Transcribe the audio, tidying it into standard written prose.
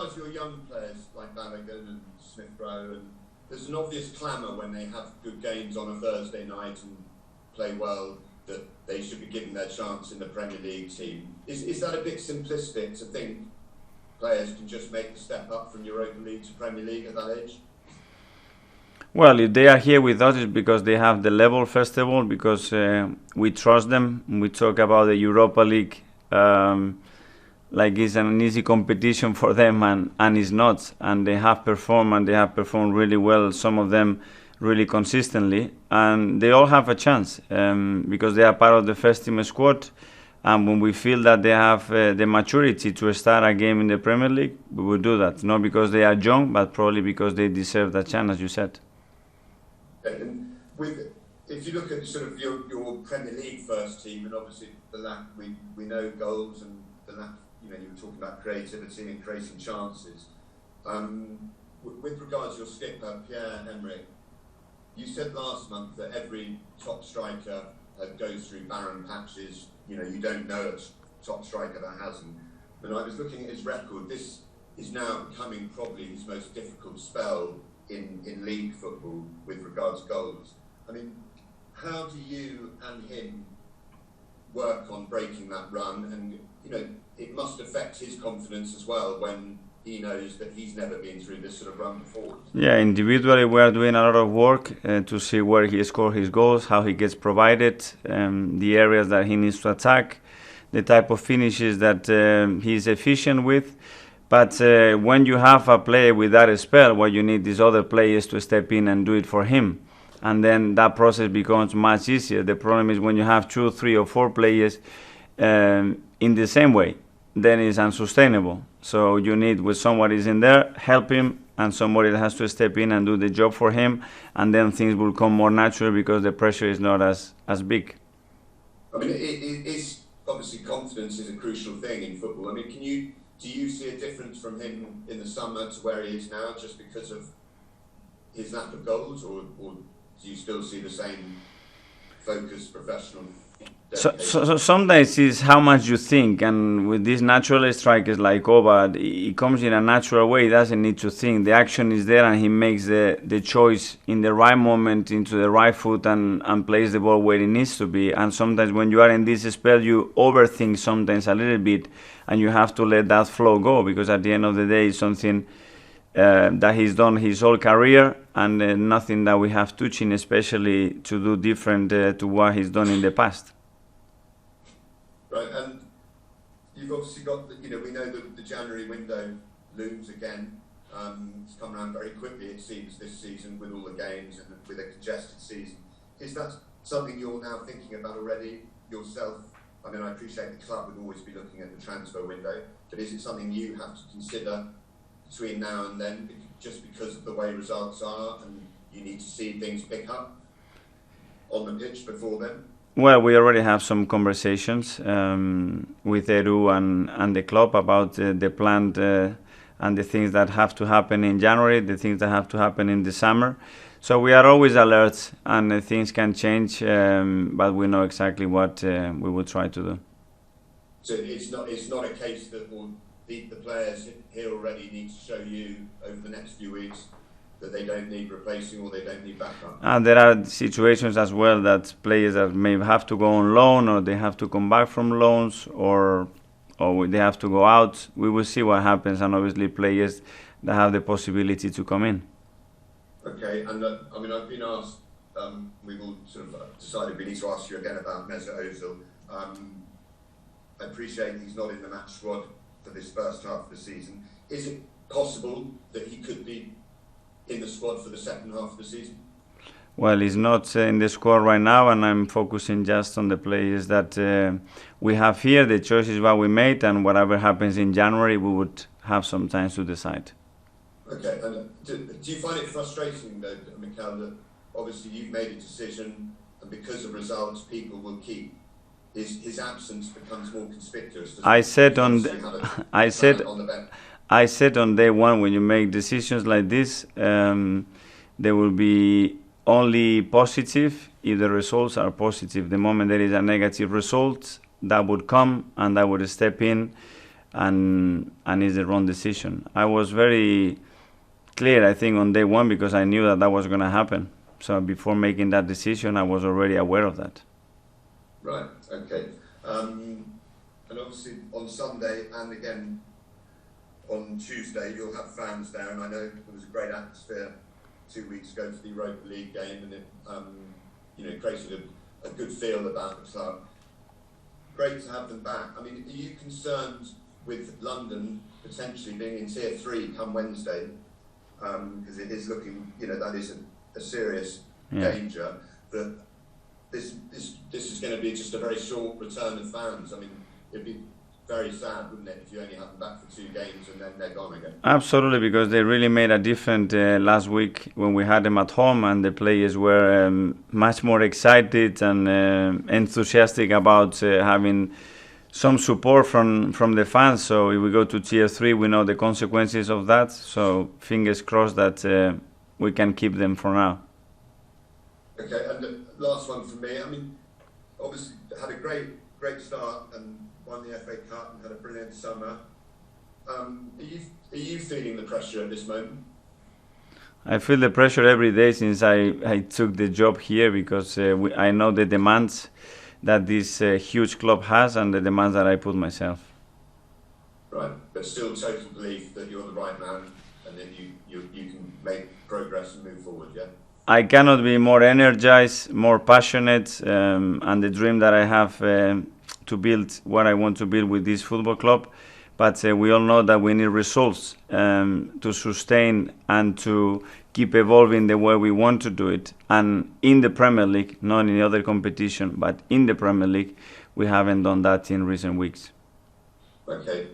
regards to your young players like Balogun and Smith-Rowe, and there's an obvious clamour when they have good games on a Thursday night and play well that they should be given their chance in the Premier League team. Is that a bit simplistic to think players can just make the step up from Europa League to Premier League at that age? Well, if they are here with us, it's because they have the level, first of all, because we trust them. We talk about the Europa League like it's an easy competition for them, and it's not. And they have performed really well, some of them really consistently. And they all have a chance because they are part of the first team squad. And when we feel that they have the maturity to start a game in the Premier League, we will do that. Not because they are young, but probably because they deserve that chance, as you said. And if you look at sort of your Premier League first team, and obviously the lack, we know goals and the lack, you were talking about creativity and creating chances. With regards to your skipper, Pierre-Emerick, you said last month that every top striker goes through barren patches. You don't know a top striker that hasn't. When I was looking at his record, this is now becoming probably his most difficult spell in league football with regards to goals. I mean, how do you and him work on breaking that run? And, it must affect his confidence as well when he knows that he's never been through this sort of run before. Yeah, individually we are doing a lot of work to see where he scores his goals, how he gets provided, the areas that he needs to attack, the type of finishes that he's efficient with. But when you have a player with that spell, what you need is other players to step in and do it for him. And then that process becomes much easier. The problem is when you have 2, 3 or 4 players in the same way, then it's unsustainable. So you need, when somebody is in there, help him, and somebody that has to step in and do the job for him, and then things will come more natural because the pressure is not as big. I mean, it's obviously confidence is a crucial thing in football. I mean, do you see a difference from him in the summer to where he is now just because of his lack of goals, or do you still see the same focused professional? So sometimes it's how much you think, and with these natural strikers like Auba, it comes in a natural way. He doesn't need to think. The action is there, and he makes the choice in the right moment into the right foot and plays the ball where it needs to be. And sometimes when you are in this spell, you overthink sometimes a little bit, and you have to let that flow go, because at the end of the day, it's something that he's done his whole career, and nothing that we have touching, especially to do different to what he's done in the past. Right, and you've obviously got, we know that the January window looms again. It's come around very quickly, it seems, this season with all the games and with a congested season. Is that something you're now thinking about already yourself? I mean, I appreciate the club would always be looking at the transfer window, but is it something you have to consider between now and then, just because of the way results are and you need to see things pick up on the pitch before then? Well, we already have some conversations with Edu and the club about the plan and the things that have to happen in January, the things that have to happen in the summer. So we are always alert, and things can change, but we know exactly what we will try to do. So it's not a case that the players here already need to show you over the next few weeks that they don't need replacing or they don't need backup. And there are situations as well that players that may have to go on loan, or they have to come back from loans, or they have to go out. We will see what happens, and obviously players that have the possibility to come in. Okay, and I mean, I've been asked, we've all sort of decided we need to ask you again about Mesut Ozil. I appreciate he's not in the match squad for this first half of the season. Is it possible that he could be in the squad for the second half of the season? Well, he's not in the squad right now, and I'm focusing just on the players that we have here. The choice is what we made, and whatever happens in January, we would have some time to decide. Okay, and do you find it frustrating, though, Mikel, that obviously you've made a decision, and because of results, people will keep his absence becomes more conspicuous? I said on day one, when you make decisions like this, there will be only positive if the results are positive. The moment there is a negative result, that would come and that would step in and it's the wrong decision. I was very clear, I think, on day one because I knew that that was going to happen. So before making that decision, I was already aware of that. Right. Okay. And obviously on Sunday and again on Tuesday, you'll have fans there, and I know there was a great atmosphere 2 weeks ago for the Europa League game, and it created a good feel about the club. Great to have them back. I mean, are you concerned with London potentially being in Tier 3 come Wednesday? Because it is looking, that is a serious danger. That this is going to be just a very short return of fans. I mean, it'd be very sad, wouldn't it, if you only have them back for 2 games and then they're gone again? Absolutely, because they really made a difference last week when we had them at home, and the players were much more excited and enthusiastic about having some support from the fans. So if we go to Tier 3, we know the consequences of that. So fingers crossed that we can keep them for now. Okay, and the last one from me. I mean, obviously had a great start and won the FA Cup and had a brilliant summer. Are you feeling the pressure at this moment? I feel the pressure every day since I took the job here, because I know the demands that this huge club has and the demands that I put myself. Right, but still total belief that you're the right man and that you can make progress and move forward, yeah? I cannot be more energized, more passionate, and the dream that I have to build what I want to build with this football club. But we all know that we need results to sustain and to keep evolving the way we want to do it. And in the Premier League, not in the other competition, but in the Premier League, we haven't done that in recent weeks. Okay.